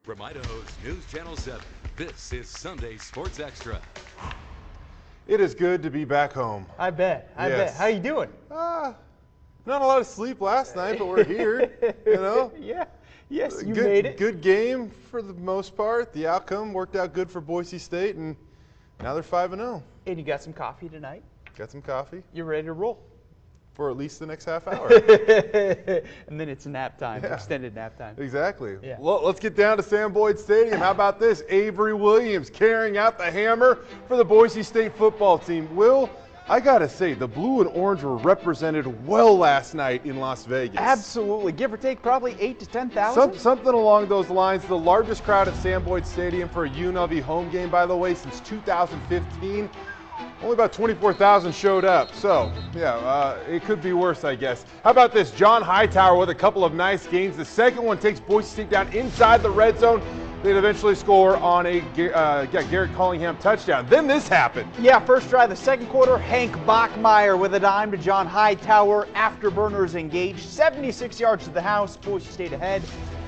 From Idaho's News Channel 7, this is Sunday Sports Extra. It is good to be back home. I bet. I bet. How you doing? Not a lot of sleep last night, but we're here, you know? Yeah. Yes, you good, made it. Good game for the most part. The outcome worked out good for Boise State, and now they're 5-0. And you got some coffee tonight? Got some coffee. You're ready to roll. For at least the next half hour. And then it's nap time, extended nap time. Exactly. Yeah. Well, let's get down to Sam Boyd Stadium. How about this? Avery Williams carrying out the hammer for the Boise State football team. Will, I got to say, the blue and orange were represented well last night in Las Vegas. Absolutely. Give or take probably 8,000 to 10,000. Something along those lines. The largest crowd at Sam Boyd Stadium for a UNLV home game, by the way, since 2015. Only about 24,000 showed up, so yeah, it could be worse, I guess. How about this? John Hightower with a couple of nice gains. The second one takes Boise State down inside the red zone. They'd eventually score on a Garrett Collingham touchdown. Then this happened. Yeah, first drive, the second quarter, Hank Bachmeyer with a dime to John Hightower. Afterburners engaged, 76 yards to the house. Boise State ahead,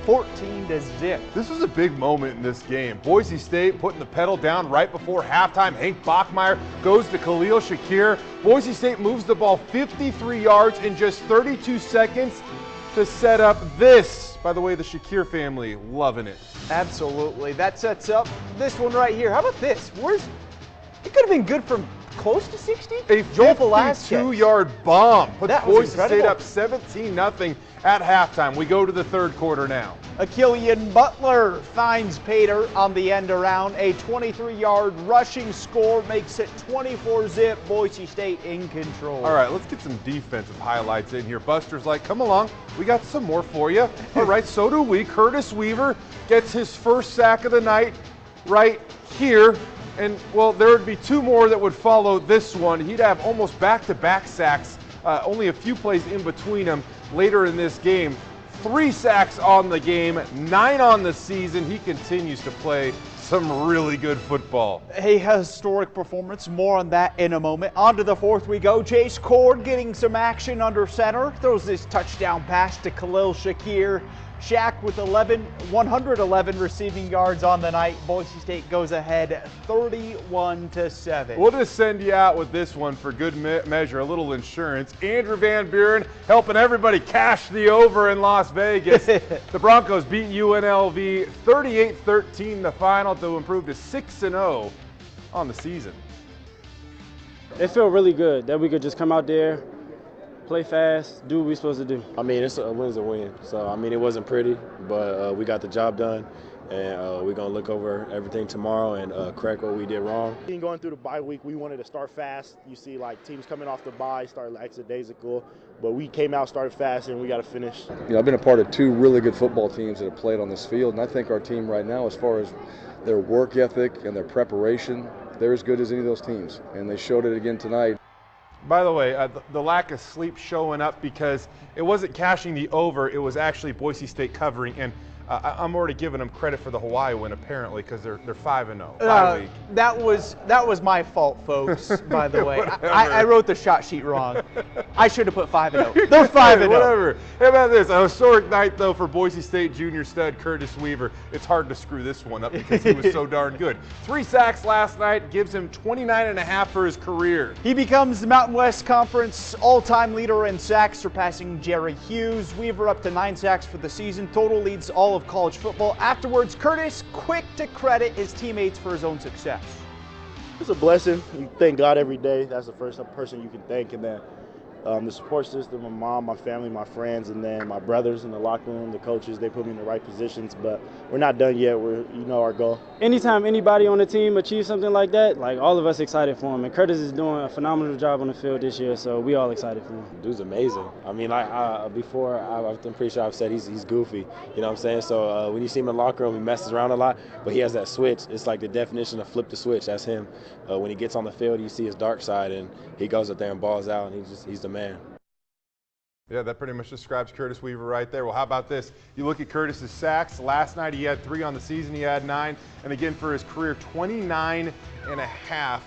14-0. This was a big moment in this game. Boise State putting the pedal down right before halftime. Hank Bachmeyer goes to Khalil Shakir. Boise State moves the ball 53 yards in just 32 seconds to set up this. By the way, the Shakir family loving it. Absolutely. That sets up this one right here. How about this? It could have been good from close to 60. A 52-yard bomb puts Boise State up 17-0 at halftime. We go to the third quarter now. Achillian Butler finds Pater on the end around. A 23-yard rushing score makes it 24-0. Boise State in control. All right, let's get some defensive highlights in here. Buster's like, come along, we got some more for you. All right, so do we. Curtis Weaver gets his first sack of the night right here. And, well, there would be two more that would follow this one. He'd have almost back-to-back sacks, only a few plays in between them later in this game. 3 sacks on the game, 9 on the season. He continues to play some really good football. A historic performance. More on that in a moment. On to the fourth we go. Chase Cord getting some action under center. Throws this touchdown pass to Khalil Shakir. Shaq with 111 receiving yards on the night. Boise State goes ahead 31-7. We'll just send you out with this one for good measure, a little insurance. Andrew Van Buren helping everybody cash the over in Las Vegas. The Broncos beat UNLV 38-13 the final to improve to 6-0 on the season. It felt really good that we could just come out there, play fast, do what we're supposed to do. I mean, it's a win's a win. So, I mean, it wasn't pretty, but we got the job done, and we're going to look over everything tomorrow and correct what we did wrong. Going through the bye week, we wanted to start fast. You see, like, teams coming off the bye start lackadaisical, but we came out, started fast, and we got to finish. You know, I've been a part of 2 really good football teams that have played on this field, and I think our team right now, as far as their work ethic and their preparation, they're as good as any of those teams, and they showed it again tonight. By the way, the lack of sleep showing up because it wasn't cashing the over, it was actually Boise State covering. And I'm already giving them credit for the Hawaii win, apparently, because they're 5-0. That was my fault, folks. By the way, I wrote the shot sheet wrong. I should have put 5-0. They're 5-0. Whatever. How about this? A historic night though for Boise State junior stud Curtis Weaver. It's hard to screw this one up because he was so darn good. 3 sacks last night gives him 29.5 for his career. He becomes the Mountain West Conference all-time leader in sacks, surpassing Jerry Hughes. Weaver up to 9 sacks for the season. Total leads all of college football. Afterwards, Curtis quick to credit his teammates for his own success. It's a blessing. You thank God every day. That's the first person you can thank, and then the support system, my mom, my family, my friends, and then my brothers in the locker room, the coaches, they put me in the right positions, but we're not done yet. You know our goal. Anytime anybody on the team achieves something like that, like all of us excited for him. And Curtis is doing a phenomenal job on the field this year, so we all excited for him. Dude's amazing. I mean, before, I'm pretty sure I've said he's goofy. You know what I'm saying? So when you see him in the locker room, he messes around a lot, but he has that switch. It's like the definition of flip the switch. That's him. When he gets on the field, you see his dark side, and he goes up there and balls out, and he's the man. Yeah, that pretty much describes Curtis Weaver right there. Well, how about this? You look at Curtis's sacks. Last night he had 3 on the season. He had 9. And again for his career, 29.5.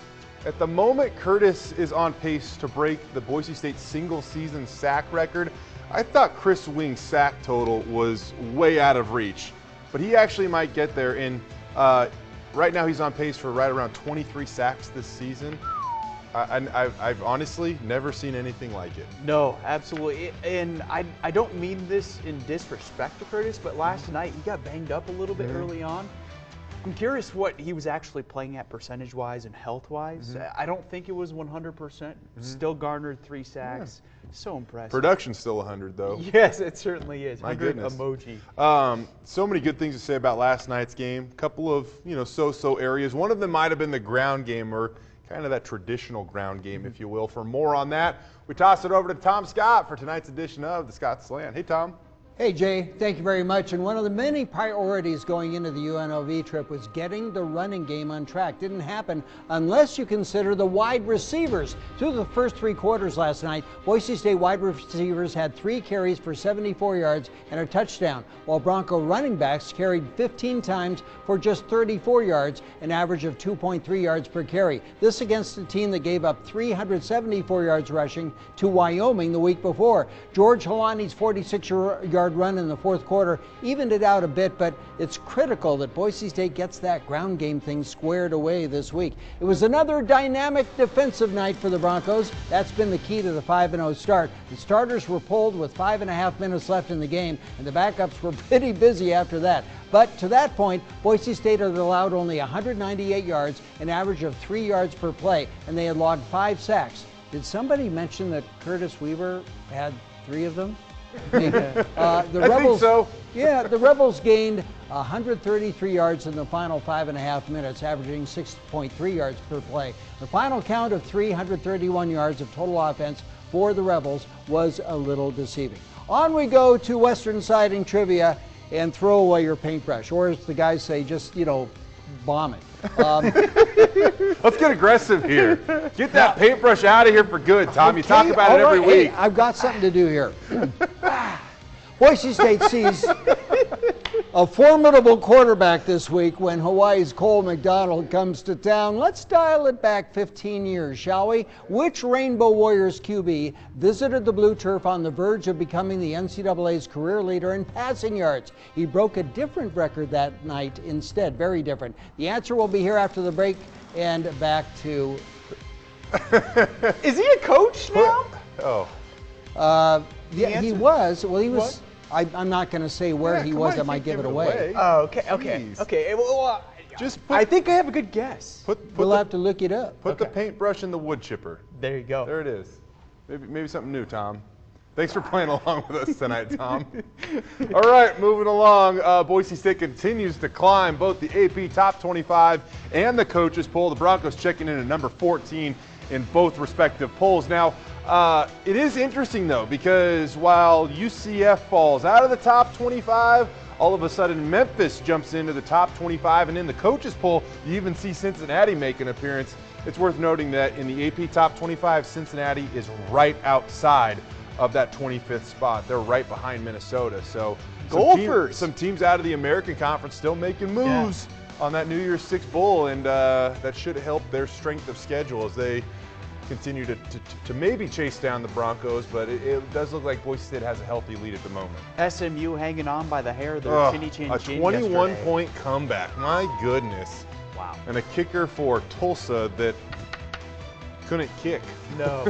At the moment, Curtis is on pace to break the Boise State single-season sack record. I thought Chris Wing's sack total was way out of reach. but he actually might get there. And right now he's on pace for right around 23 sacks this season. I've honestly never seen anything like it. No, absolutely. And I don't mean this in disrespect to Curtis, but last night he got banged up a little bit early on. I'm curious what he was actually playing at percentage-wise and health-wise. I don't think it was 100%. Still garnered 3 sacks. So impressive. Production's still 100, though. Yes, it certainly is. My goodness. Emoji. So many good things to say about last night's game. Couple of, so-so areas. One of them might have been the ground game, or kind of that traditional ground game, if you will. For more on that, we toss it over to Tom Scott for tonight's edition of the Scott Slant. Hey, Tom. Hey, Jay, thank you very much. And one of the many priorities going into the UNLV trip was getting the running game on track. Didn't happen unless you consider the wide receivers. Through the first 3 quarters last night, Boise State wide receivers had 3 carries for 74 yards and a touchdown, while Bronco running backs carried 15 times for just 34 yards, an average of 2.3 yards per carry. This against a team that gave up 374 yards rushing to Wyoming the week before. George Halani's 46-yard run in the 4th quarter evened it out a bit, but it's critical that Boise State gets that ground game thing squared away this week. It was another dynamic defensive night for the Broncos. That's been the key to the 5-0 start. The starters were pulled with 5.5 minutes left in the game, and the backups were pretty busy after that. But to that point, Boise State had allowed only 198 yards, an average of 3 yards per play, and they had logged 5 sacks. Did somebody mention that Curtis Weaver had 3 of them? The Rebels, think so. Yeah, the Rebels gained 133 yards in the final 5.5 minutes, averaging 6.3 yards per play. The final count of 331 yards of total offense for the Rebels was a little deceiving. On we go to Western Siding trivia, and throw away your paintbrush, or as the guys say, just bomb it. Let's get aggressive here. Get that paintbrush out of here for good, Tom. You talk about it every week. Hey, I've got something to do here. Boise State sees a formidable quarterback this week when Hawaii's Cole McDonald comes to town. Let's dial it back 15 years, shall we? Which Rainbow Warriors QB visited the blue turf on the verge of becoming the NCAA's career leader in passing yards? He broke a different record that night instead, very different. The answer will be here after the break, and back to... Is he a coach now? Oh. Yeah, he was. Well, he was... I'm not going to say where he was. I might give it away. Oh, okay. Well, I think I have a good guess. We'll have to look it up. Put the paintbrush in the wood chipper. There you go. There it is. Maybe something new, Tom. Thanks for playing along with us tonight, Tom. All right, moving along. Boise State continues to climb both the AP Top 25 and the coaches poll. The Broncos checking in at number 14 in both respective polls. Now, it is interesting, though, because while UCF falls out of the top 25, all of a sudden Memphis jumps into the top 25, and in the coaches poll, you even see Cincinnati make an appearance. It's worth noting that in the AP top 25, Cincinnati is right outside of that 25th spot. They're right behind Minnesota. So some teams out of the American Conference still making moves on that New Year's Six bowl, and that should help their strength of schedule as they continue to maybe chase down the Broncos, but it does look like Boise State has a healthy lead at the moment. SMU hanging on by the hair of their chinny chin a chin 21-point comeback. My goodness. Wow. And a kicker for Tulsa that couldn't kick. No.